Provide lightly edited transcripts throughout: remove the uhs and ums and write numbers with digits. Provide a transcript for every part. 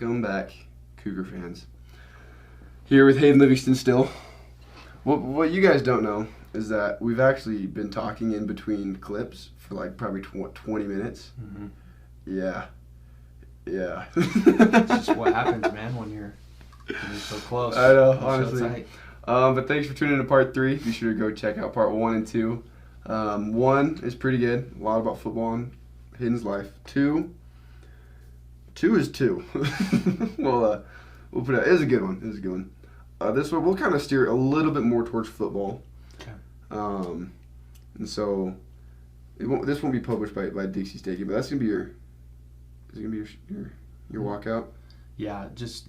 Welcome back, Cougar fans. Here with Hayden Livingston still. What you guys don't know is that we've actually been talking in between clips for like probably 20 minutes. Mm-hmm. Yeah. It's just what happens, man, when you're so close. I know, So honestly. tight. But thanks for tuning in to part 3. Be sure to go check out part 1 and 2. 1 is pretty good. A lot about football and Hayden's life. 2 is 2. we'll put it. It was a good one. This one we'll kind of steer a little bit more towards football. Okay. And so this won't be published by Dixie Stadium, but that's gonna be your walkout. Yeah, just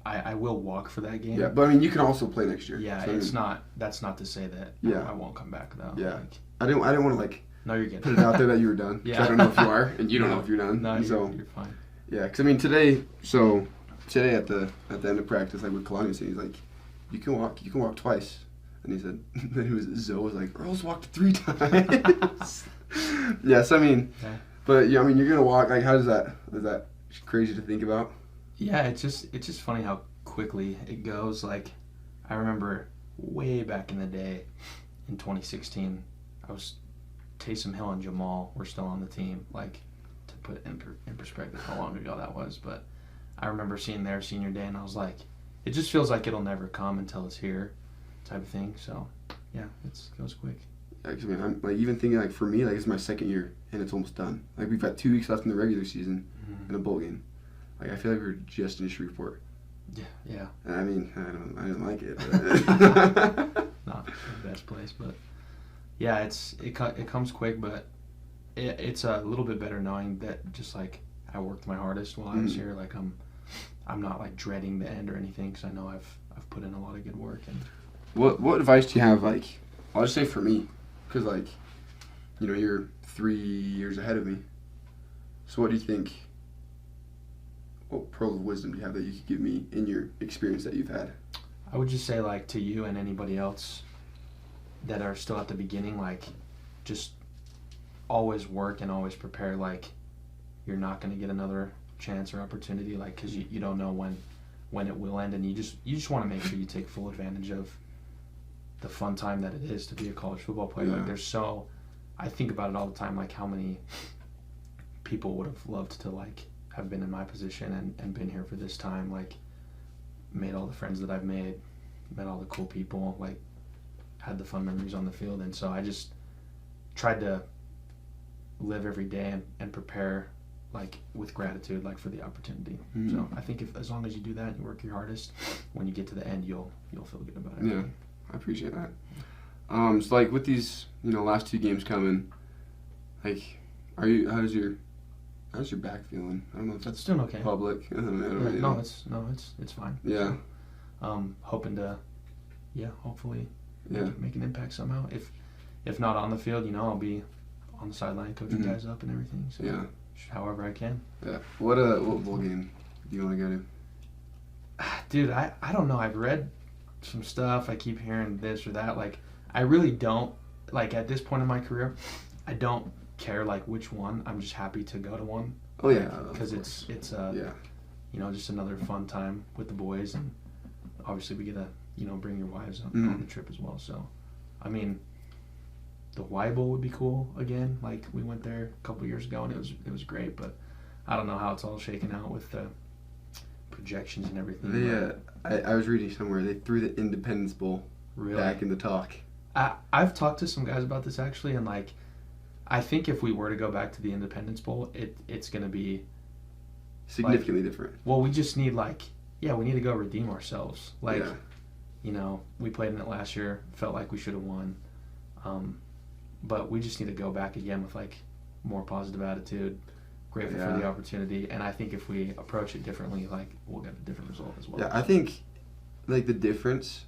I will walk for that game. Yeah, but I mean you can also play next year. Yeah, so, that's not to say that I won't come back though. Yeah. Like, I didn't want to like no, you're good. put it out there that you were done. Yeah. 'Cause I don't know if you are, and you don't know if you're done. No, so you're fine. yeah, because I mean today at the end of practice, like with Kalani said, he's like, you can walk twice, and he said, then Zoe was like, Earl's walked 3 times. Yes, I mean, Okay. but yeah, I mean you're gonna walk. Like, how is that crazy to think about? Yeah, it's just funny how quickly it goes. Like, I remember way back in the day, in 2016, Taysom Hill and Jamal were still on the team. Like, to put in perspective how long ago that was, but I remember seeing their senior day, and I was like, it just feels like it'll never come until it's here, type of thing. So, yeah, it goes quick. I mean, I'm like even thinking like for me, like it's my second year and it's almost done. Like we've got 2 weeks left in the regular season and a bowl game. Like I feel like we're just in Shreveport. Yeah. And I mean, I don't like it. But Not the best place, but yeah, it comes quick, but it's a little bit better knowing that just like I worked my hardest while I was here. Like I'm not like dreading the end or anything because I know I've put in a lot of good work. And what advice do you have? Like, I'll just say for me, because like, you know, you're 3 years ahead of me. So what do you think? What pearl of wisdom do you have that you could give me in your experience that you've had? I would just say, like, to you and anybody else that are still at the beginning, like, just always work and always prepare. Like, you're not going to get another chance or opportunity, like, because you don't know when it will end, and you just want to make sure you take full advantage of the fun time that it is to be a college football player. Yeah. Like, I think about it all the time, like, how many people would have loved to, like, have been in my position and been here for this time, like, made all the friends that I've made, met all the cool people, like, had the fun memories on the field. And so I just tried to live every day and prepare, like, with gratitude, like, for the opportunity. Mm-hmm. So I think as long as you do that and you work your hardest, when you get to the end, you'll feel good about it. Yeah, I appreciate that. So like with these, you know, last 2 games coming, like, how's your back feeling? I don't know if that's doing okay. Public. I don't really No, know. it's fine. Yeah. So, hoping to, hopefully Yeah. make an impact somehow. If not on the field, I'll be on the sideline coaching guys up and everything. So Yeah. however I can. Yeah. What bowl game do you want to go to? Dude, I don't know. I've read some stuff. I keep hearing this or that. Like, I really don't, like, at this point in my career, I don't care, like, which one. I'm just happy to go to one. Oh, yeah. Because it's just another fun time with the boys. And obviously we get to, bring your wives on the trip as well. So, I mean, the Y Bowl would be cool again. Like, we went there a couple years ago and it was great. But I don't know how it's all shaking out with the projections and everything. I was reading somewhere they threw the Independence Bowl back in the talk. I've talked to some guys about this actually, and like, I think if we were to go back to the Independence Bowl, it's going to be significantly different. Well, we just need we need to go redeem ourselves. Like, we played in it last year, felt like we should have won, but we just need to go back again with like more positive attitude. Grateful for the opportunity, and I think if we approach it differently, like, we'll get a different result as well. Yeah, I think like the difference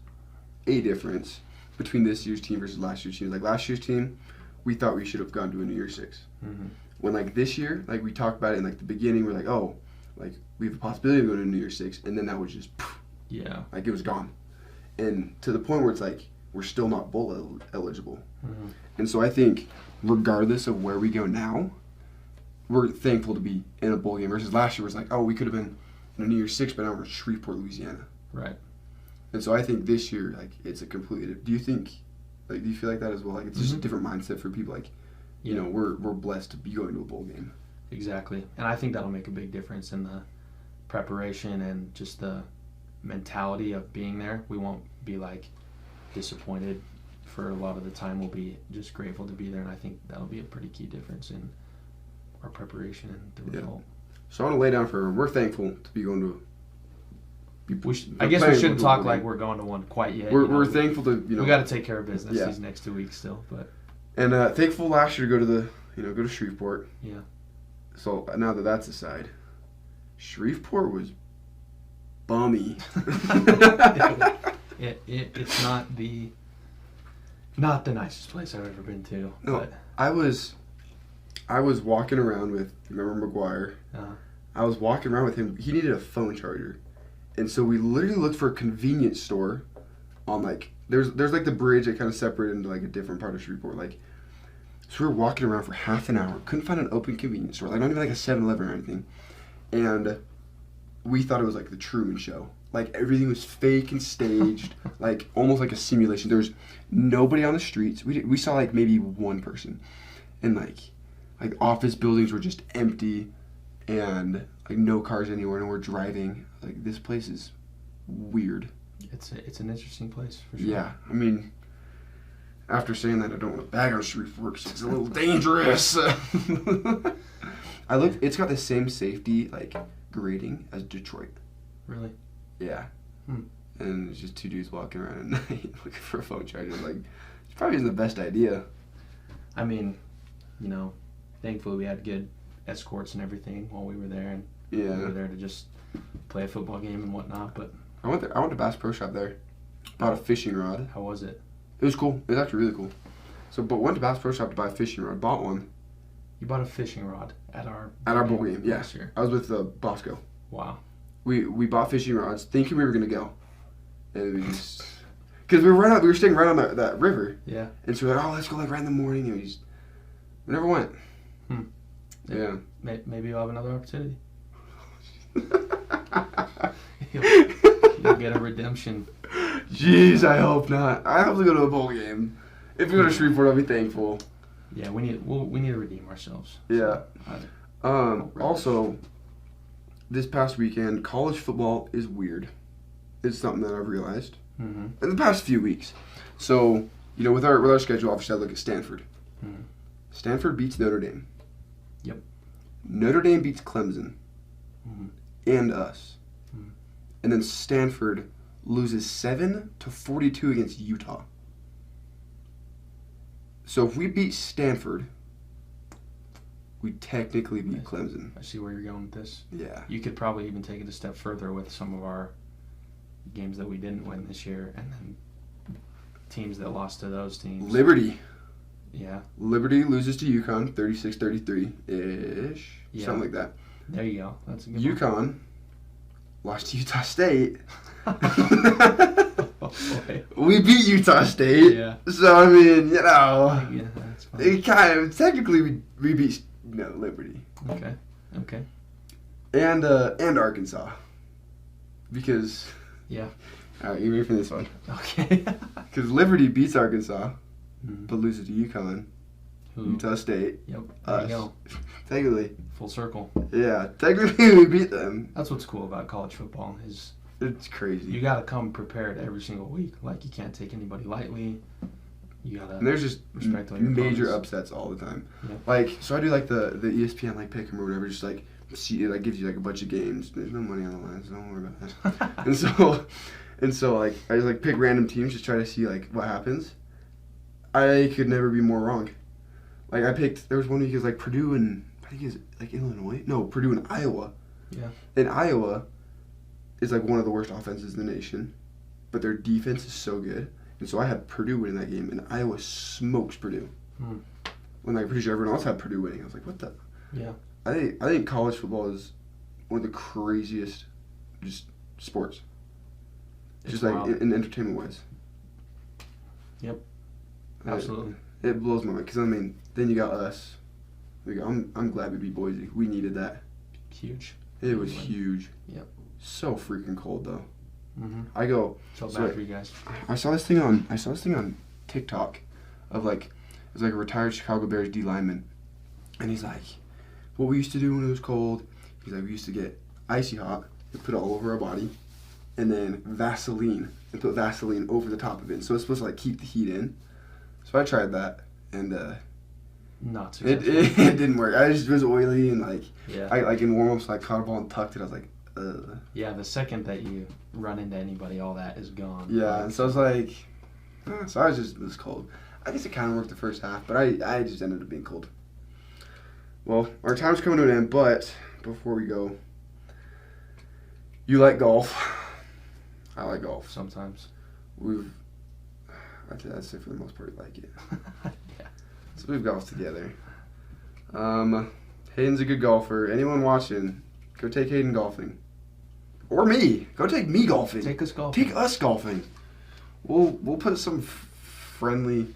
between this year's team versus last year's team. Like last year's team, we thought we should have gone to a New Year's Six. Mm-hmm. When like this year, like we talked about it in like the beginning, we're like, oh, like we have a possibility of going to New Year's Six, and then that was just like it was gone, and to the point where it's like we're still not bowl eligible. Mm-hmm. And so I think regardless of where we go now, we're thankful to be in a bowl game versus last year was like, oh, we could have been in a New Year's Six, but now we're in Shreveport, Louisiana. Right. And so I think this year, like, it's a completely. Do you feel like that as well? Like, it's just a different mindset for people. Like, you know, we're blessed to be going to a bowl game. Exactly, and I think that'll make a big difference in the preparation and just the mentality of being there. We won't be like disappointed for a lot of the time. We'll be just grateful to be there, and I think that'll be a pretty key difference in our preparation and the result. So I want to lay down for we're thankful to be going to. I guess we shouldn't talk like we're going to one quite yet. We're thankful to we got to take care of business these next 2 weeks still, but thankful last year to go to go to Shreveport. Yeah. So now that that's aside, Shreveport was bummy. It's not the nicest place I've ever been to. No, but. I was walking around with, remember McGuire? I was walking around with him. He needed a phone charger. And so we literally looked for a convenience store on, like, there's like the bridge that kind of separated into, like, a different part of Shreveport. Like, so we were walking around for half an hour. Couldn't find an open convenience store. Like, not even like a 7-Eleven or anything. And we thought it was like the Truman Show. Like, everything was fake and staged. Like, almost like a simulation. There was nobody on the streets. We saw, like, maybe one person. And, like office buildings were just empty. And, like, no cars anywhere. And we're driving. Like, this place is weird. It's an interesting place, for sure. Yeah. I mean, after saying that, I don't want to bag on Shreveport because it's a little dangerous. I looked. It's got the same safety, like, grading as Detroit. Really? Yeah. And it's just two dudes walking around at night looking for a phone charger. Like, it probably isn't the best idea. I mean, thankfully we had good escorts and everything while we were there, and we were there to just play a football game and whatnot. But I went to Bass Pro Shop there. Bought a fishing rod. How was it? It was cool. It was actually really cool. So, but went to Bass Pro Shop to buy a fishing rod. Bought one. You bought a fishing rod at our bowl game. Yeah. Last year. I was with Bosco. Wow. We bought fishing rods thinking we were gonna go, and we just because we were staying right on that river. Yeah. And so we're like, oh, let's go like right in the morning. And we never went. Yeah. Maybe you'll have another opportunity. You'll get a redemption. Jeez, I hope not. I hope to go to a bowl game. If we go to Shreveport, I'll be thankful. Yeah, we need to redeem ourselves. Yeah. Also, this past weekend, college football is weird. It's something that I've realized in the past few weeks. So, with our schedule, obviously I look at Stanford. Stanford beats Notre Dame. Yep. Notre Dame beats Clemson. And us. And then Stanford loses 7-42 against Utah. So if we beat Stanford, we technically beat Clemson. I see where you're going with this. Yeah. You could probably even take it a step further with some of our games that we didn't win this year, and then teams that lost to those teams. Liberty. Yeah. Liberty loses to UConn 36-33-ish. Yeah. Something like that. There you go. That's a good UConn lost to Utah State. We beat Utah State. Yeah. So, I mean, Yeah, that's fine. it kind of, technically we beat Liberty. Okay. And Arkansas. Because... Yeah. All right, you ready for this one? Okay. Because Liberty beats Arkansas, but loses to UConn. Who? Utah State. Yep. Us. There you go. Technically. Full circle. Yeah, technically we beat them. That's what's cool about college football is it's crazy. you got to come prepared every single week. Like, you can't take anybody lightly. You got to And there's just respect all your major opponents. upsets all the time. Yep. Like, so I do like the ESPN like pick 'em or whatever. Just like see it, like gives you like a bunch of games. There's no money on the line, so don't worry about that. and so like I just like pick random teams, just try to see like what happens. I could never be more wrong. Like there was one week it was like Purdue and I think it's like Illinois. No, Purdue and Iowa. Yeah. And Iowa is like one of the worst offenses in the nation, but their defense is so good. And so I had Purdue winning that game, and Iowa smokes Purdue. When like pretty sure everyone else had Purdue winning, I was like, what the? Yeah. I think college football is one of the craziest just sports. It's just like wild. in entertainment wise. Yep. Absolutely. It blows my mind because I mean, then you got us, Like, I'm glad we beat Boise. We needed that. Huge. It was huge. Yep. So freaking cold though. Mm-hmm. I go. So bad for you guys. I saw this thing on TikTok, of like, it's like a retired Chicago Bears D lineman, and he's like, what we used to do when it was cold. He's like, we used to get icy hot and put it all over our body, and then Vaseline and put Vaseline over the top of it. So it's supposed to like keep the heat in. So I tried that, and Not it successful. it didn't work. I just, it was oily, and like Yeah. I like in warm ups, I caught a ball and tucked it. I was like, Yeah, the second that you run into anybody, all that is gone. yeah. And so I was like, so I was just, it was cold. I guess it kind of worked the first half, but I just ended up being cold. Well, our time's coming to an end, but before we go, you like golf. I like golf. Sometimes. I'd say for the most part, like it. Yeah. So we've golfed together. Hayden's a good golfer. Anyone watching, go take Hayden golfing. Or me. Go take me golfing. Take us golfing. Take us golfing. We'll put some friendly.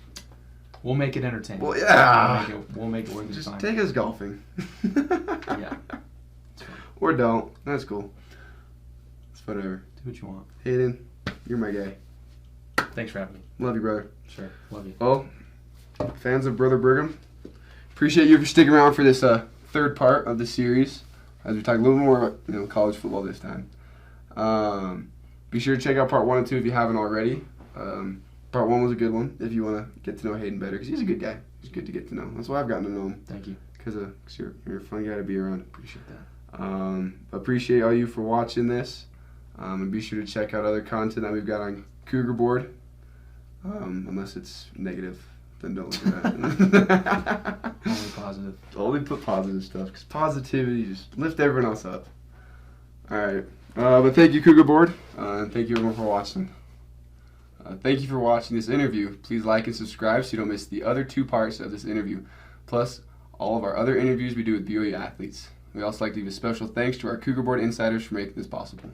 We'll make it entertaining. Well, yeah. We'll make it worth your Just time. take us golfing. Yeah. Or don't. That's cool. It's whatever. Do what you want. Hayden, you're my guy. Thanks for having me. Love you, brother. Sure. Love you. Well, fans of Brother Brigham, appreciate you for sticking around for this third part of the series as we talk a little more about college football this time. Be sure to check out part 1 and 2 if you haven't already. Part 1 was a good one if you want to get to know Hayden better, because he's a good guy. He's good to get to know. That's why I've gotten to know him. Thank you. Because you're a fun guy to be around. Appreciate that. Appreciate all you for watching this. And be sure to check out other content that we've got on Cougar Board. Unless it's negative, then don't look at that. Only positive. Only put positive stuff, because positivity just lift everyone else up. All right. But thank you, Cougar Board, and thank you everyone for watching. Thank you for watching this interview. Please like and subscribe so you don't miss the other 2 parts of this interview, plus all of our other interviews we do with BYU athletes. We also like to give a special thanks to our Cougar Board insiders for making this possible.